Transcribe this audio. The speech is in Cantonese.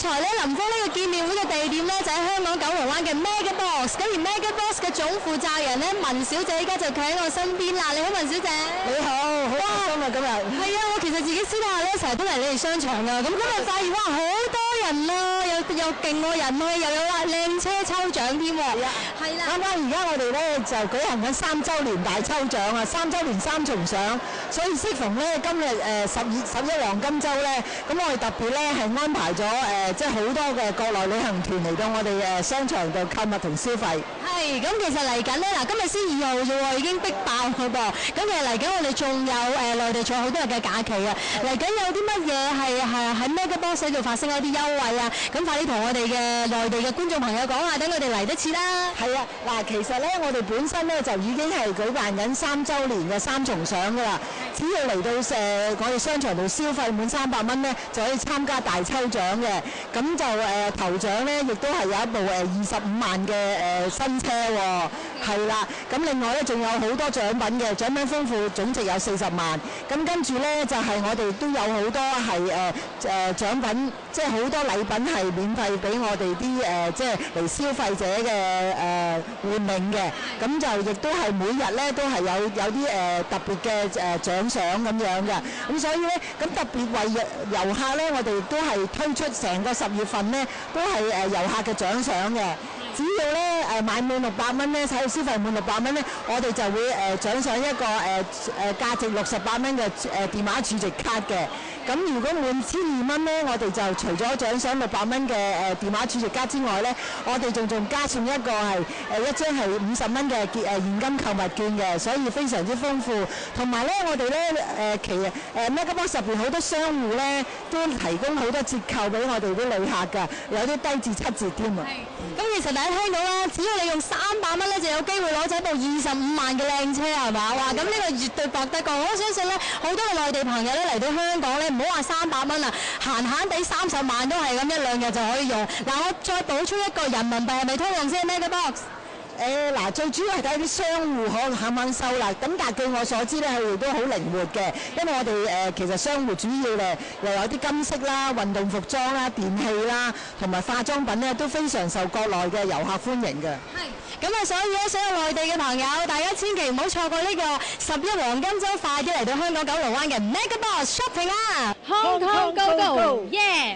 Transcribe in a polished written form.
才咧，林峰呢個見面會嘅地點咧就喺香港九龍灣嘅 Mega Box， 咁而 Mega Box 嘅總負責人咧文小姐依家就企喺我身邊啦。你好，文小姐。你好，好開心啊今日。係啊，我其實自己私底下咧成日都嚟你哋商場㗎，咁今日發現哇好多人啊，又勁過人去，又有靚車抽獎添喎。係啦。啱啱而家我哋咧就舉行緊3週年大抽獎啊，3週年3重賞，所以適逢咧今日11黃金週咧，咁我哋特別咧係安排咗即係好多嘅國內旅行團嚟到我哋商場度購物同消費。係，咁其實嚟緊咧嗱，今日先2號啫喎，已經逼爆佢噃。咁其實嚟緊我哋仲有內地仲有好多日嘅假期啊，嚟緊有啲乜嘢係喺 Mega Box 度發生一啲優惠啊？咁快啲同我哋嘅內地嘅觀眾朋友講下，等佢哋嚟得切啦。係啊，嗱，其實咧我哋本身咧就已經係舉辦緊3週年嘅3重賞㗎啦。只要嚟到我哋商場度消費滿300蚊咧，就可以參加大抽獎嘅。咁就頭獎咧，亦都係有一部25萬嘅新車喎。係啦，咁另外咧仲有好多獎品嘅，獎品豐富，總值有40萬。咁跟住咧就係我哋都有好多係獎品，即係好多禮品係免費俾我哋啲即係嚟消費者嘅換領嘅。咁就亦都係每日咧都係有啲特別嘅獎賞咁樣嘅。咁所以咧，咁特別為遊客咧，我哋都係推出成個10月份咧都係遊客嘅獎賞嘅。只要咧買滿600蚊咧，使到消費滿600蚊咧，我哋就會獎賞一個價值68蚊嘅電話儲值卡嘅。咁如果滿1200蚊咧，我哋就除咗獎賞600蚊嘅電話儲值卡之外咧，我哋仲加送一個係一張係50蚊嘅現金購物券嘅，所以非常之豐富。同埋咧，我哋咧其實Mega Box 入邊好多商戶咧都提供好多折扣俾我哋啲旅客㗎，有啲低至7折添啊！咁其實大家聽到啦，只要你用300蚊咧，就有機會攞走部25萬嘅靚車係嘛？哇！咁呢個絕對博得過。我相信咧，好多嘅內地朋友咧嚟到香港咧，唔好話300蚊啊，閒閒地30萬都係咁1-2日就可以用。嗱，我再補充一個人民幣係咪通用先 Mega Box？嗱，最主要係睇啲商戶肯唔肯收啦。咁但係據我所知咧，佢哋都好靈活嘅，因為我哋其實商戶主要咧又有啲金飾啦、運動服裝啦、電器啦，同埋化妝品咧都非常受國內嘅遊客歡迎嘅。係，咁啊，所以咧，所有內地嘅朋友，大家千祈唔好錯過呢個11黃金週，快啲嚟到香港九龍灣嘅 Mega Box shopping 啊！ Hong Kong Go Go， yeah！